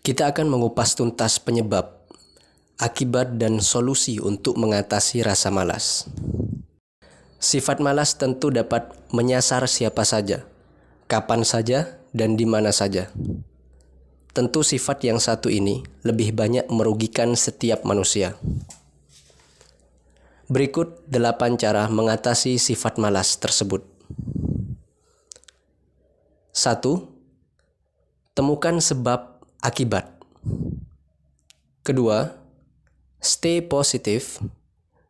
Kita akan mengupas tuntas penyebab, akibat, dan solusi untuk mengatasi rasa malas. Sifat malas tentu dapat menyasar siapa saja, kapan saja, dan di mana saja. Tentu sifat yang satu ini lebih banyak merugikan setiap manusia. Berikut 8 cara mengatasi sifat malas tersebut. 1. Temukan sebab akibat. Kedua, stay positif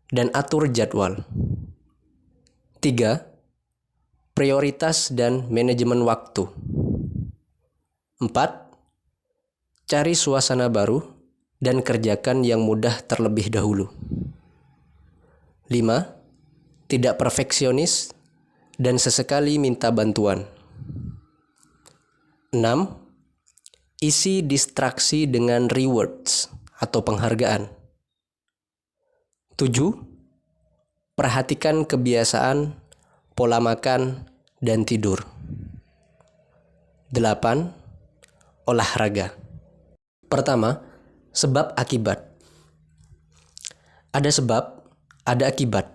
dan atur jadwal. 3. Prioritas dan manajemen waktu. 4. Cari suasana baru dan kerjakan yang mudah terlebih dahulu. 5. Tidak perfeksionis dan sesekali minta bantuan. 6. Isi distraksi dengan rewards atau penghargaan. 7. Perhatikan kebiasaan, pola makan, dan tidur. 8. Olahraga. Pertama, sebab akibat. Ada sebab, ada akibat.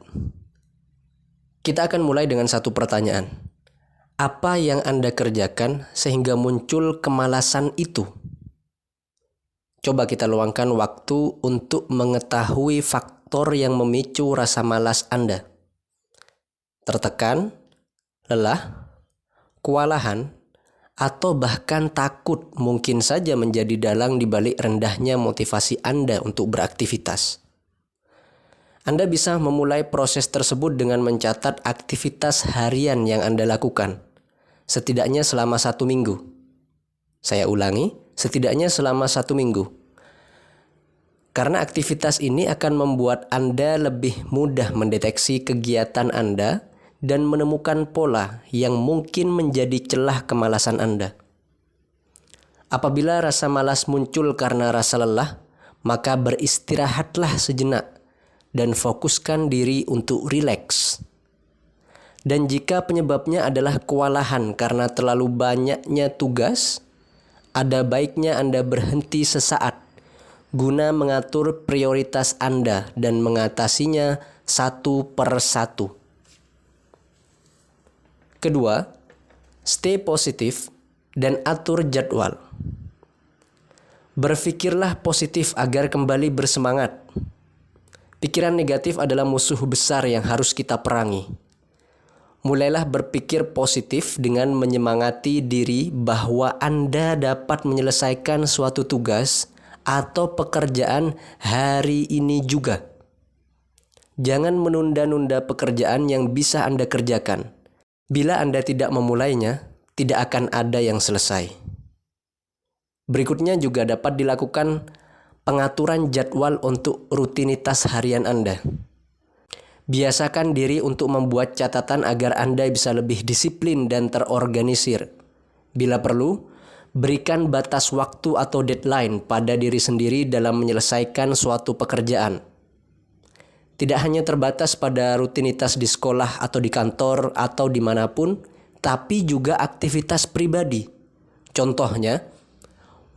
Kita akan mulai dengan satu pertanyaan. Apa yang Anda kerjakan sehingga muncul kemalasan itu? Coba kita luangkan waktu untuk mengetahui faktor yang memicu rasa malas Anda. Tertekan, lelah, kewalahan, atau bahkan takut mungkin saja menjadi dalang di balik rendahnya motivasi Anda untuk beraktivitas. Anda bisa memulai proses tersebut dengan mencatat aktivitas harian yang Anda lakukan, setidaknya selama 1 minggu. Saya ulangi, setidaknya selama 1 minggu. Karena aktivitas ini akan membuat Anda lebih mudah mendeteksi kegiatan Anda dan menemukan pola yang mungkin menjadi celah kemalasan Anda. Apabila rasa malas muncul karena rasa lelah, maka beristirahatlah sejenak dan fokuskan diri untuk rileks. Dan jika penyebabnya adalah kewalahan karena terlalu banyaknya tugas, ada baiknya Anda berhenti sesaat guna mengatur prioritas Anda dan mengatasinya satu per satu. Kedua, stay positif dan atur jadwal. Berpikirlah positif agar kembali bersemangat. Pikiran negatif adalah musuh besar yang harus kita perangi. Mulailah berpikir positif dengan menyemangati diri bahwa Anda dapat menyelesaikan suatu tugas atau pekerjaan hari ini juga. Jangan menunda-nunda pekerjaan yang bisa Anda kerjakan. Bila Anda tidak memulainya, tidak akan ada yang selesai. Berikutnya juga dapat dilakukan pengaturan jadwal untuk rutinitas harian Anda. Biasakan diri untuk membuat catatan agar Anda bisa lebih disiplin dan terorganisir. Bila perlu, berikan batas waktu atau deadline pada diri sendiri dalam menyelesaikan suatu pekerjaan. Tidak hanya terbatas pada rutinitas di sekolah atau di kantor atau dimanapun, tapi juga aktivitas pribadi. Contohnya,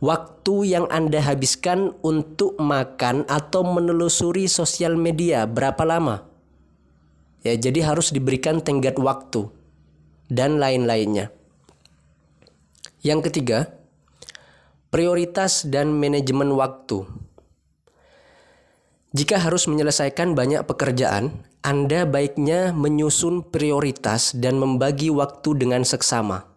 waktu yang Anda habiskan untuk makan atau menelusuri sosial media berapa lama? Ya, jadi harus diberikan tenggat waktu dan lain-lainnya. Yang ketiga, prioritas dan manajemen waktu. Jika harus menyelesaikan banyak pekerjaan, Anda baiknya menyusun prioritas dan membagi waktu dengan seksama.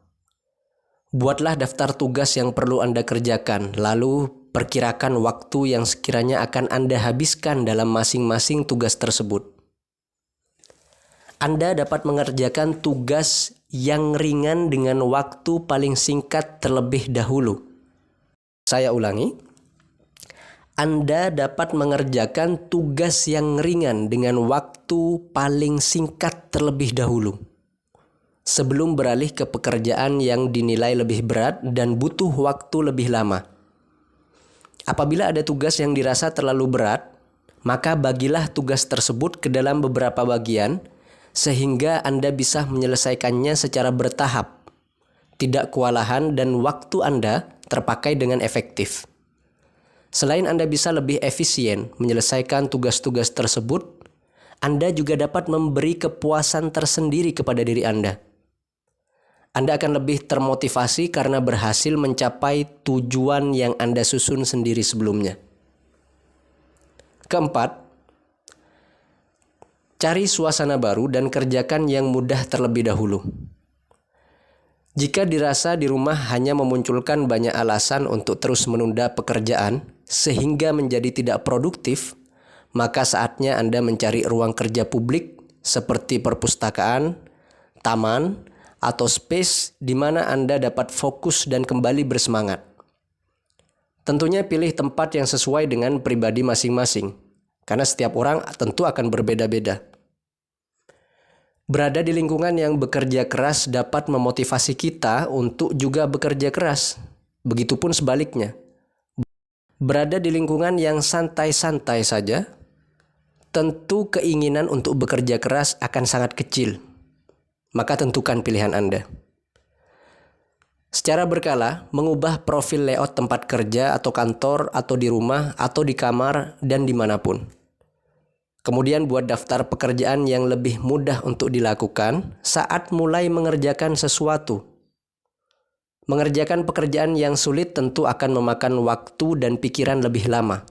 Buatlah daftar tugas yang perlu Anda kerjakan, lalu perkirakan waktu yang sekiranya akan Anda habiskan dalam masing-masing tugas tersebut. Anda dapat mengerjakan tugas yang ringan dengan waktu paling singkat terlebih dahulu. Saya ulangi. Anda dapat mengerjakan tugas yang ringan dengan waktu paling singkat terlebih dahulu, sebelum beralih ke pekerjaan yang dinilai lebih berat dan butuh waktu lebih lama. Apabila ada tugas yang dirasa terlalu berat, maka bagilah tugas tersebut ke dalam beberapa bagian, sehingga Anda bisa menyelesaikannya secara bertahap, tidak kewalahan dan waktu Anda terpakai dengan efektif. Selain Anda bisa lebih efisien menyelesaikan tugas-tugas tersebut, Anda juga dapat memberi kepuasan tersendiri kepada diri Anda. Anda akan lebih termotivasi karena berhasil mencapai tujuan yang Anda susun sendiri sebelumnya. Keempat, cari suasana baru dan kerjakan yang mudah terlebih dahulu. Jika dirasa di rumah hanya memunculkan banyak alasan untuk terus menunda pekerjaan sehingga menjadi tidak produktif, maka saatnya Anda mencari ruang kerja publik seperti perpustakaan, taman, atau space di mana Anda dapat fokus dan kembali bersemangat. Tentunya pilih tempat yang sesuai dengan pribadi masing-masing, karena setiap orang tentu akan berbeda-beda. Berada di lingkungan yang bekerja keras dapat memotivasi kita untuk juga bekerja keras. Begitupun sebaliknya. Berada di lingkungan yang santai-santai saja, tentu keinginan untuk bekerja keras akan sangat kecil. Maka tentukan pilihan Anda. Secara berkala, mengubah profil layout tempat kerja atau kantor atau di rumah atau di kamar dan dimanapun. Kemudian buat daftar pekerjaan yang lebih mudah untuk dilakukan saat mulai mengerjakan sesuatu. Mengerjakan pekerjaan yang sulit tentu akan memakan waktu dan pikiran lebih lama.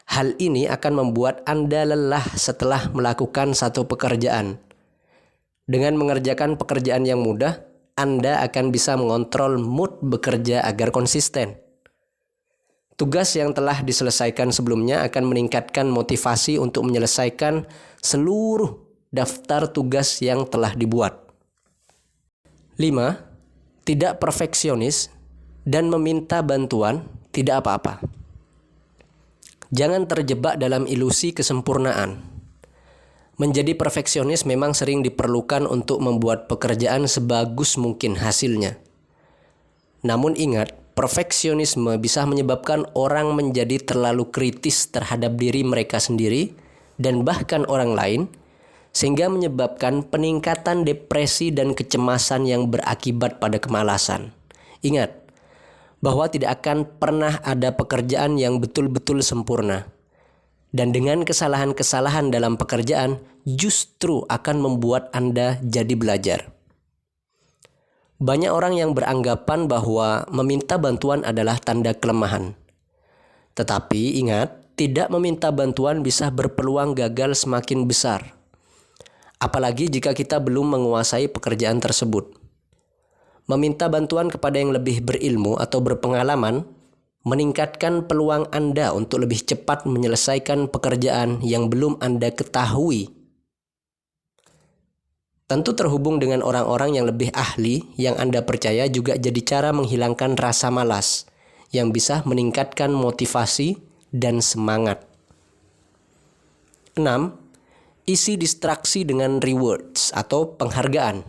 Hal ini akan membuat Anda lelah setelah melakukan satu pekerjaan. Dengan mengerjakan pekerjaan yang mudah, Anda akan bisa mengontrol mood bekerja agar konsisten. Tugas yang telah diselesaikan sebelumnya akan meningkatkan motivasi untuk menyelesaikan seluruh daftar tugas yang telah dibuat. 5. Tidak perfeksionis dan meminta bantuan tidak apa-apa. Jangan terjebak dalam ilusi kesempurnaan. Menjadi perfeksionis memang sering diperlukan untuk membuat pekerjaan sebagus mungkin hasilnya. Namun ingat, perfeksionisme bisa menyebabkan orang menjadi terlalu kritis terhadap diri mereka sendiri dan bahkan orang lain, sehingga menyebabkan peningkatan depresi dan kecemasan yang berakibat pada kemalasan. Ingat, bahwa tidak akan pernah ada pekerjaan yang betul-betul sempurna. Dan dengan kesalahan-kesalahan dalam pekerjaan justru akan membuat Anda jadi belajar. Banyak orang yang beranggapan bahwa meminta bantuan adalah tanda kelemahan. Tetapi ingat, tidak meminta bantuan bisa berpeluang gagal semakin besar. Apalagi jika kita belum menguasai pekerjaan tersebut. Meminta bantuan kepada yang lebih berilmu atau berpengalaman meningkatkan peluang Anda untuk lebih cepat menyelesaikan pekerjaan yang belum Anda ketahui. Tentu terhubung dengan orang-orang yang lebih ahli yang Anda percaya juga jadi cara menghilangkan rasa malas yang bisa meningkatkan motivasi dan semangat. 6. Isi distraksi dengan rewards atau penghargaan.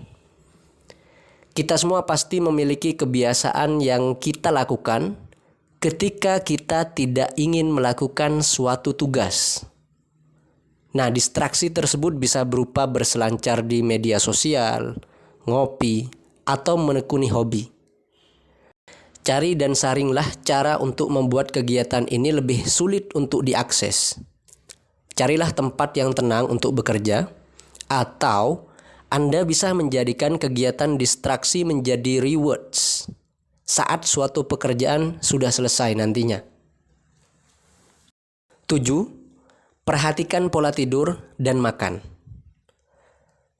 Kita semua pasti memiliki kebiasaan yang kita lakukan ketika kita tidak ingin melakukan suatu tugas. Nah, distraksi tersebut bisa berupa berselancar di media sosial, ngopi, atau menekuni hobi. Cari dan saringlah cara untuk membuat kegiatan ini lebih sulit untuk diakses. Carilah tempat yang tenang untuk bekerja, atau Anda bisa menjadikan kegiatan distraksi menjadi rewards saat suatu pekerjaan sudah selesai nantinya. 7. Perhatikan pola tidur dan makan.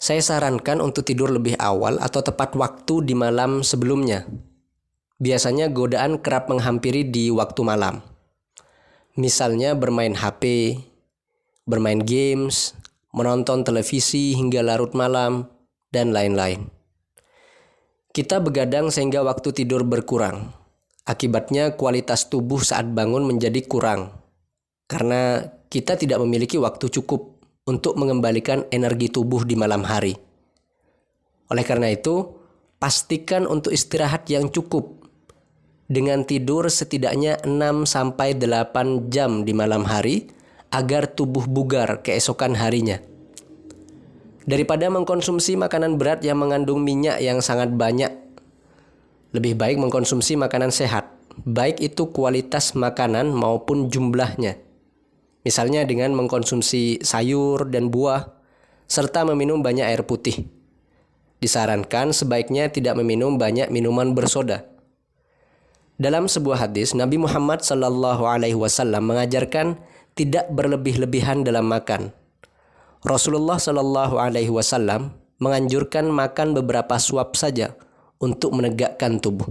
Saya sarankan untuk tidur lebih awal atau tepat waktu di malam sebelumnya. Biasanya godaan kerap menghampiri di waktu malam. Misalnya bermain HP, bermain games, menonton televisi hingga larut malam, dan lain-lain. Kita begadang sehingga waktu tidur berkurang. Akibatnya kualitas tubuh saat bangun menjadi kurang. Karena kita tidak memiliki waktu cukup untuk mengembalikan energi tubuh di malam hari. Oleh karena itu, pastikan untuk istirahat yang cukup. Dengan tidur setidaknya 6-8 jam di malam hari agar tubuh bugar keesokan harinya. Daripada mengkonsumsi makanan berat yang mengandung minyak yang sangat banyak, lebih baik mengkonsumsi makanan sehat, baik itu kualitas makanan maupun jumlahnya. Misalnya dengan mengkonsumsi sayur dan buah, serta meminum banyak air putih. Disarankan sebaiknya tidak meminum banyak minuman bersoda. Dalam sebuah hadis, Nabi Muhammad SAW mengajarkan tidak berlebih-lebihan dalam makan. Rasulullah SAW menganjurkan makan beberapa suap saja untuk menegakkan tubuh.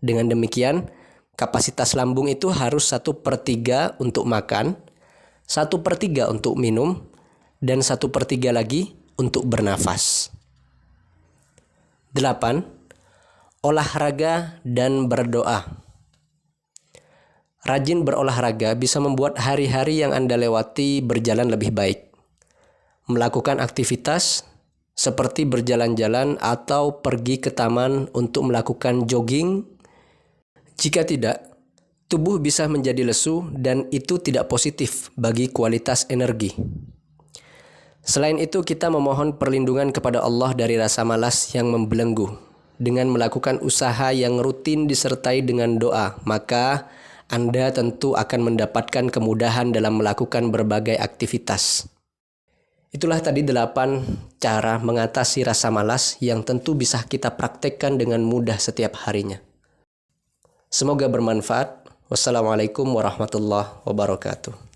Dengan demikian, kapasitas lambung itu harus 1/3 untuk makan, 1/3 untuk minum, dan 1/3 lagi untuk bernafas. 8. Olahraga dan berdoa. Rajin berolahraga bisa membuat hari-hari yang Anda lewati berjalan lebih baik. Melakukan aktivitas seperti berjalan-jalan atau pergi ke taman untuk melakukan jogging. Jika tidak, tubuh bisa menjadi lesu dan itu tidak positif bagi kualitas energi. Selain itu, kita memohon perlindungan kepada Allah dari rasa malas yang membelenggu. Dengan melakukan usaha yang rutin disertai dengan doa, maka Anda tentu akan mendapatkan kemudahan dalam melakukan berbagai aktivitas. Itulah tadi 8 cara mengatasi rasa malas yang tentu bisa kita praktekkan dengan mudah setiap harinya. Semoga bermanfaat. Wassalamualaikum warahmatullahi wabarakatuh.